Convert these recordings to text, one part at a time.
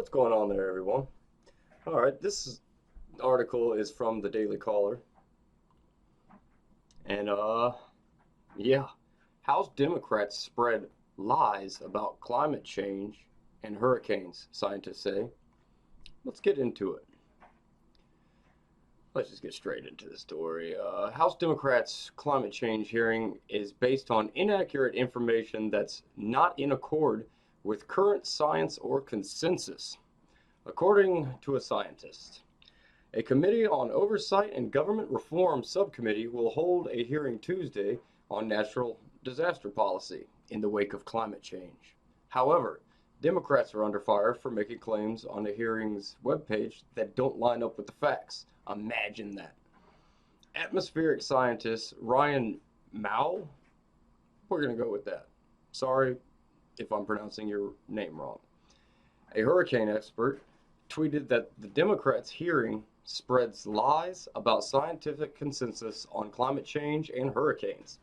What's going on there, everyone? All right, this article is from the Daily Caller, and yeah, House Democrats spread lies about climate change and hurricanes, scientists say. Let's get into it. Let's just get straight into the story. House Democrats' climate change hearing is based on inaccurate information that's not in accord with current science or consensus, according to a scientist. A Committee on Oversight and Government Reform subcommittee will hold a hearing Tuesday on natural disaster policy in the wake of climate change. However, Democrats are under fire for making claims on the hearing's webpage that don't line up with the facts. Imagine that. Atmospheric scientist Ryan Mao, we're going to go with that. Sorry if I'm pronouncing your name wrong. A hurricane expert tweeted that the Democrats' hearing spreads lies about scientific consensus on climate change and hurricanes.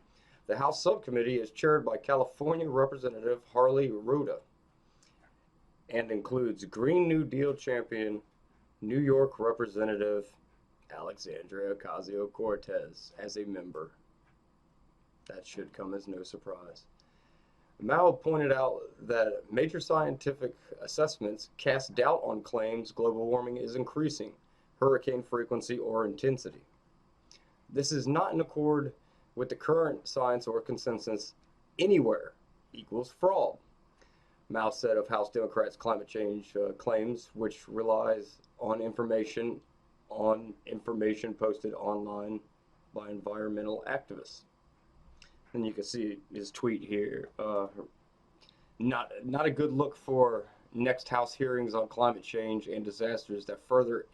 The House subcommittee is chaired by California Representative Harley Ruda and includes Green New Deal champion New York Representative Alexandria Ocasio-Cortez as a member. That should come as no surprise. Mao pointed out that major scientific assessments cast doubt on claims global warming is increasing hurricane frequency or intensity. This is not in accord with the current science or consensus. Anywhere equals fraud, Mao said of House Democrats' climate change claims, which relies on information posted online by environmental activists. And you can see his tweet here. Not a good look for next House hearings on climate change and disasters that furthers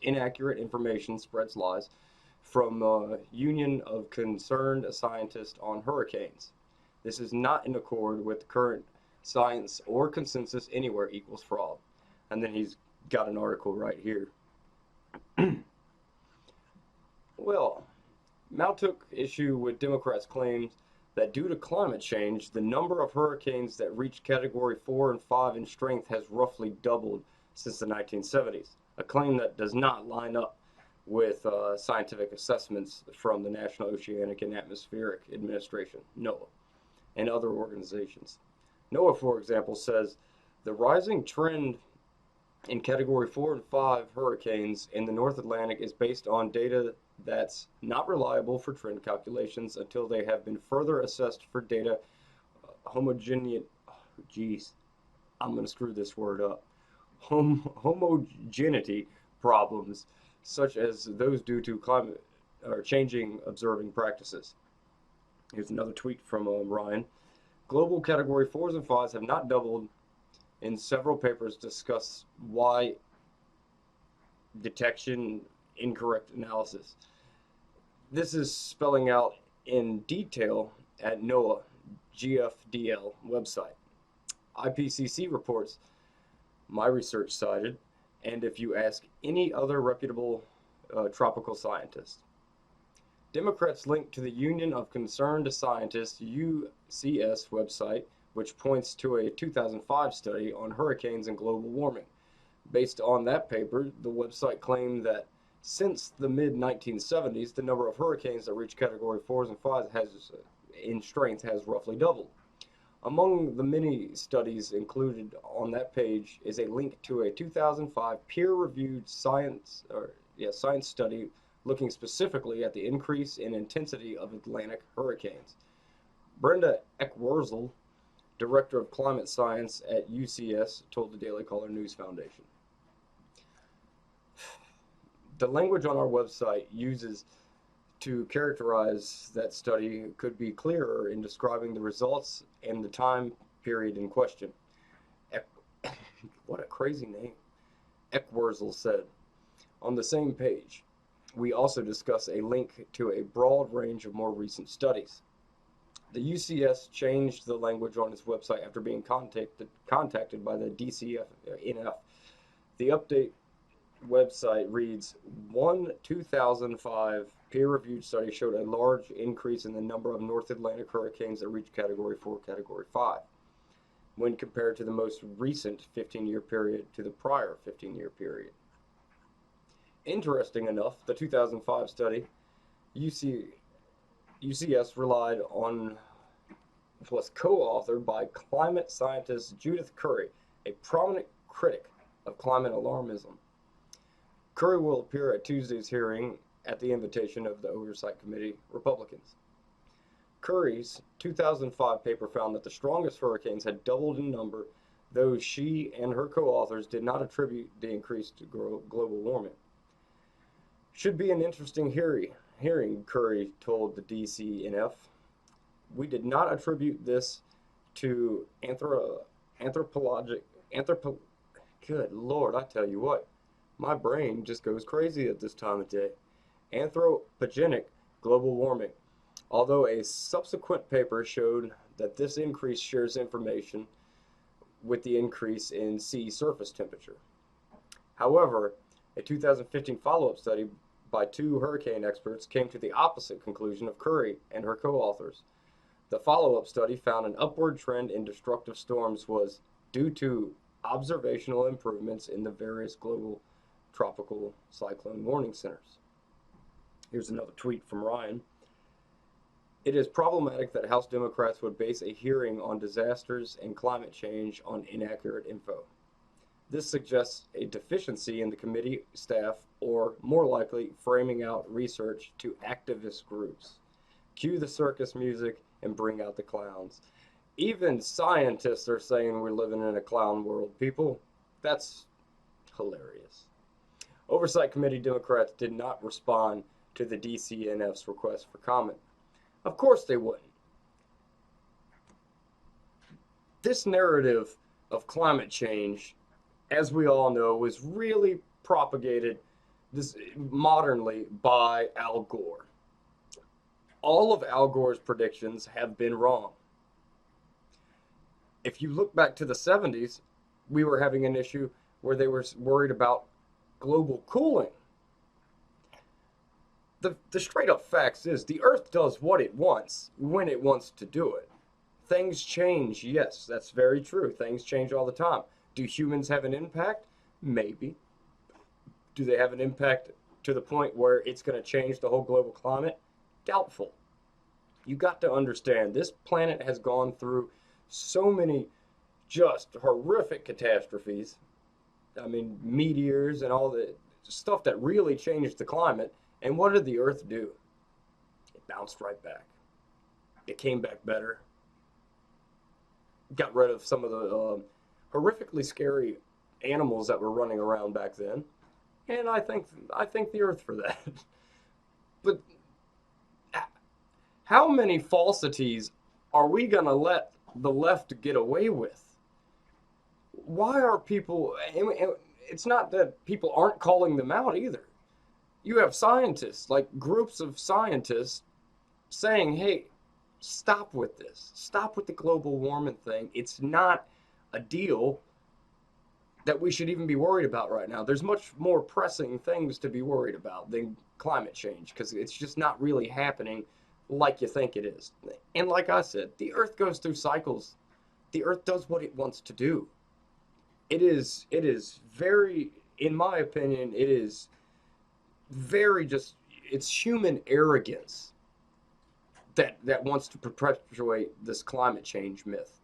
inaccurate information, spreads lies from Union of Concerned Scientists on Hurricanes. This is not in accord with current science or consensus. Anywhere equals fraud. And then he's got an article right here. Well, Mao took issue with Democrats' claims that due to climate change, the number of hurricanes that reach Category 4 and 5 in strength has roughly doubled since the 1970s, a claim that does not line up with scientific assessments from the National Oceanic and Atmospheric Administration, NOAA, and other organizations. NOAA, for example, says the rising trend in Category 4 and 5 hurricanes in the North Atlantic is based on data that's not reliable for trend calculations until they have been further assessed for data homogeneity. Geez, I'm going to screw this word up. Homogeneity problems, such as those due to climate or changing observing practices. Here's another tweet from Ryan. Global Category 4s and 5s have not doubled. In several papers discuss why detection incorrect analysis. This is spelling out in detail at NOAA GFDL website. IPCC reports my research cited, and if you ask any other reputable tropical scientist. Democrats link to the Union of Concerned Scientists UCS website, which points to a 2005 study on hurricanes and global warming. Based on that paper, the website claimed that since the mid-1970s, the number of hurricanes that reach Category 4s and 5s in strength has roughly doubled. Among the many studies included on that page is a link to a 2005 peer-reviewed science study looking specifically at the increase in intensity of Atlantic hurricanes. Brenda Eckwurzel, Director of Climate Science at UCS, told the Daily Caller News Foundation. The language on our website uses to characterize that study could be clearer in describing the results and the time period in question. What a crazy name. Eckwurzel said. On the same page, we also discuss a link to a broad range of more recent studies. The UCS changed the language on its website after being contacted by the DCNF. The update website reads, one 2005 peer-reviewed study showed a large increase in the number of North Atlantic hurricanes that reached Category 4, Category 5. when compared to the most recent 15-year period to the prior 15-year period. Interesting enough, the 2005 study UC, UCS relied on was co-authored by climate scientist Judith Curry, a prominent critic of climate alarmism. Curry will appear at Tuesday's hearing at the invitation of the Oversight Committee Republicans. Curry's 2005 paper found that the strongest hurricanes had doubled in number, though she and her co-authors did not attribute the increase to global warming. Should be an interesting hearing, Curry told the DCNF. We did not attribute this to good Lord, I tell you what, my brain just goes crazy at this time of day. Anthropogenic global warming, although a subsequent paper showed that this increase shares information with the increase in sea surface temperature. However, a 2015 follow-up study by two hurricane experts came to the opposite conclusion of Curry and her co-authors. The follow-up study found an upward trend in destructive storms was due to observational improvements in the various global tropical cyclone warning centers. Here's another tweet from Ryan. It is problematic that House Democrats would base a hearing on disasters and climate change on inaccurate info. This suggests a deficiency in the committee staff, or more likely, framing out research to activist groups. Cue the circus music and bring out the clowns. Even scientists are saying we're living in a clown world, people. That's hilarious. Oversight Committee Democrats did not respond to the DCNF's request for comment. Of course they wouldn't. This narrative of climate change, as we all know, was really propagated modernly by Al Gore. All of Al Gore's predictions have been wrong. If you look back to the 70s, we were having an issue where they were worried about global cooling. The straight up facts is the Earth does what it wants when it wants to do it. Things change, yes, that's very true. Things change all the time. Do humans have an impact? Maybe. Do they have an impact to the point where it's going to change the whole global climate? Doubtful. You got to understand, this planet has gone through so many just horrific catastrophes. I mean, meteors and all the stuff that really changed the climate. And what did the Earth do? It bounced right back. It came back better. Got rid of some of the horrifically scary animals that were running around back then. And I thank the Earth for that. But how many falsities are we going to let the left get away with? Why are people... It's not that people aren't calling them out either. You have scientists, like groups of scientists, saying, hey, stop with this. Stop with the global warming thing. It's not a deal that we should even be worried about right now. There's much more pressing things to be worried about than climate change, because it's just not really happening like you think it is. And like I said, the Earth goes through cycles. The Earth does what it wants to do. It is very, in my opinion, it is very just, it's human arrogance that wants to perpetuate this climate change myth.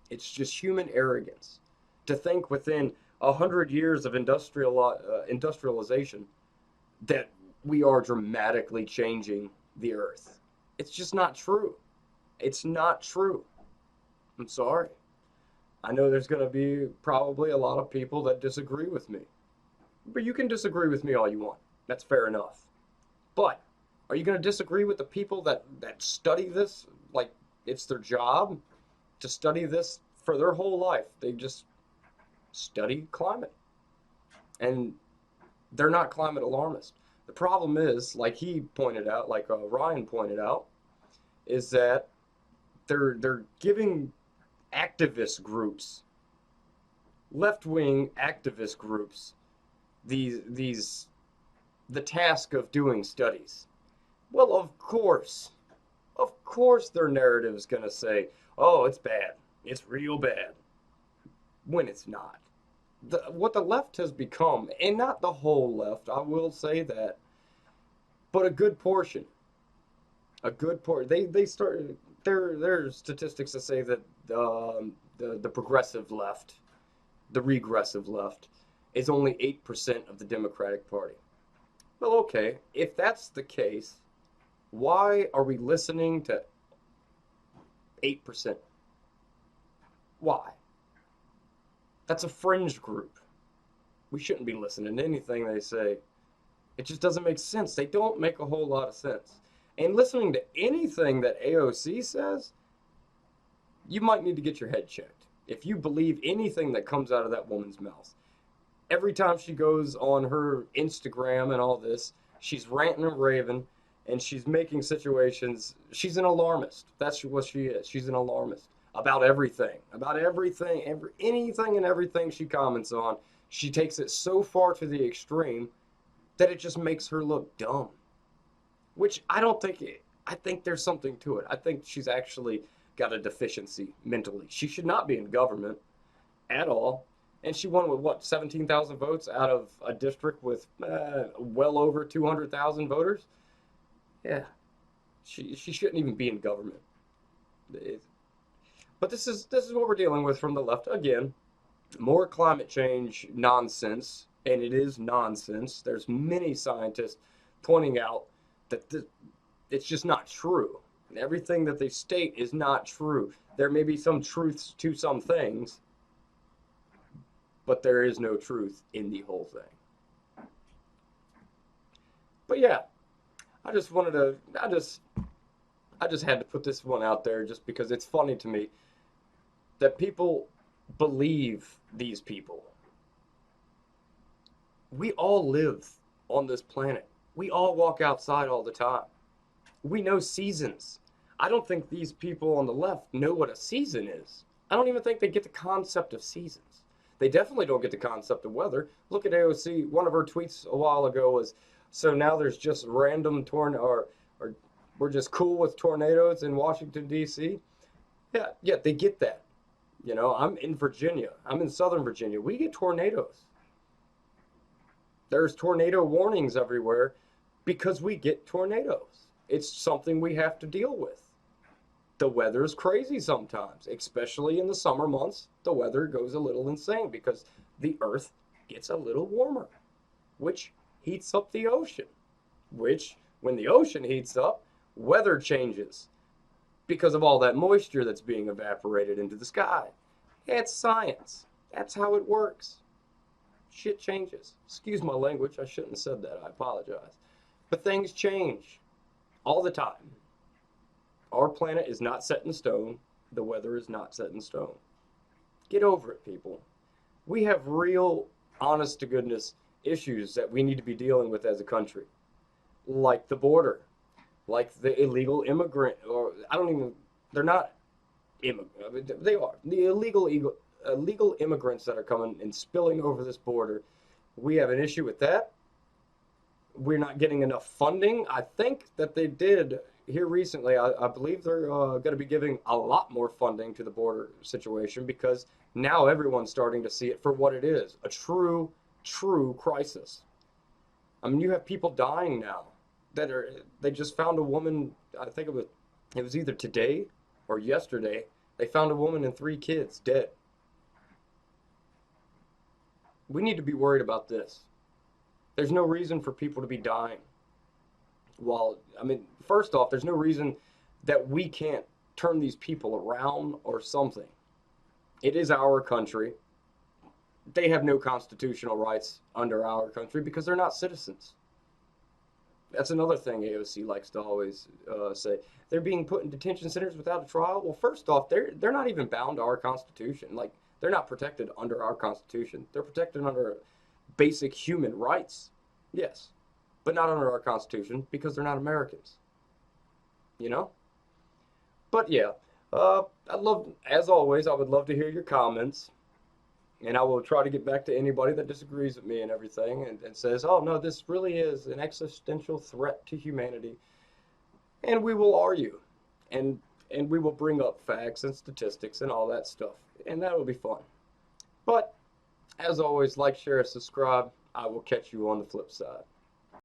It's just human arrogance to think within 100 years of industrialization that we are dramatically changing the Earth. It's just not true. It's not true. I'm sorry. I know there's going to be probably a lot of people that disagree with me. But you can disagree with me all you want. That's fair enough. But are you going to disagree with the people that study this like it's their job to study this for their whole life? They just study climate. And they're not climate alarmists. The problem is, like he pointed out, like Ryan pointed out, is that they're giving activist groups, left-wing activist groups, the task of doing studies. Well, of course their narrative is going to say, oh, it's bad. It's real bad when it's not. What the left has become, and not the whole left, I will say that, but a good portion, they started there are statistics that say that the progressive left, the regressive left, is only 8% of the Democratic Party. Well, okay, if that's the case, why are we listening to 8%? Why? That's a fringe group. We shouldn't be listening to anything they say. It just doesn't make sense. They don't make a whole lot of sense. And listening to anything that AOC says, you might need to get your head checked. If you believe anything that comes out of that woman's mouth, every time she goes on her Instagram and all this, she's ranting and raving, and she's making situations. She's an alarmist. That's what she is. She's an alarmist about everything, anything and everything she comments on. She takes it so far to the extreme that it just makes her look dumb. Which I don't think. I think there's something to it. I think she's actually got a deficiency mentally. She should not be in government at all. And she won with what, 17,000 votes out of a district with well over 200,000 voters? Yeah, she shouldn't even be in government. But this is what we're dealing with from the left again. More climate change nonsense, and it is nonsense. There's many scientists pointing out that it's just not true. Everything that they state is not true. There may be some truths to some things, but there is no truth in the whole thing. But yeah, I just wanted to, I just had to put this one out there just because it's funny to me that people believe these people. We all live on this planet. We all walk outside all the time. We know seasons. I don't think these people on the left know what a season is. I don't even think they get the concept of seasons. They definitely don't get the concept of weather. Look at AOC. One of her tweets a while ago was, so now there's just random or we're just cool with tornadoes in Washington, D.C. Yeah, they get that. You know, I'm in Virginia. I'm in Southern Virginia. We get tornadoes. There's tornado warnings everywhere because we get tornadoes. It's something we have to deal with. The weather is crazy sometimes, especially in the summer months. The weather goes a little insane because the earth gets a little warmer, which heats up the ocean, which when the ocean heats up, weather changes because of all that moisture that's being evaporated into the sky. It's science. That's how it works. Shit changes. Excuse my language. I shouldn't have said that. I apologize. But things change all the time. Our planet is not set in stone. The weather is not set in stone. Get over it, people. We have real, honest to goodness issues that we need to be dealing with as a country, like the border, like the illegal immigrant, or I don't even, they're not immigrant, they are the illegal immigrants that are coming and spilling over this border. We have an issue with that. We're not getting enough funding. I think that they did here recently. I believe they're going to be giving a lot more funding to the border situation because now everyone's starting to see it for what it is, a true crisis. I mean, you have people dying now they just found a woman, I think it was either today or yesterday, they found a woman and 3 kids dead. We need to be worried about this. There's no reason for people to be dying. Well, I mean, first off, there's no reason that we can't turn these people around or something. It is our country. They have no constitutional rights under our country because they're not citizens. That's another thing AOC likes to always say. They're being put in detention centers without a trial. Well, first off, they're not even bound to our Constitution. Like, they're not protected under our Constitution. They're protected under basic human rights, yes, but not under our Constitution because they're not Americans. You know? But yeah, as always, I would love to hear your comments. And I will try to get back to anybody that disagrees with me and everything and says, oh, no, this really is an existential threat to humanity. And we will argue. And and we will bring up facts and statistics and all that stuff, and that will be fun. But as always, like, share, and subscribe. I will catch you on the flip side.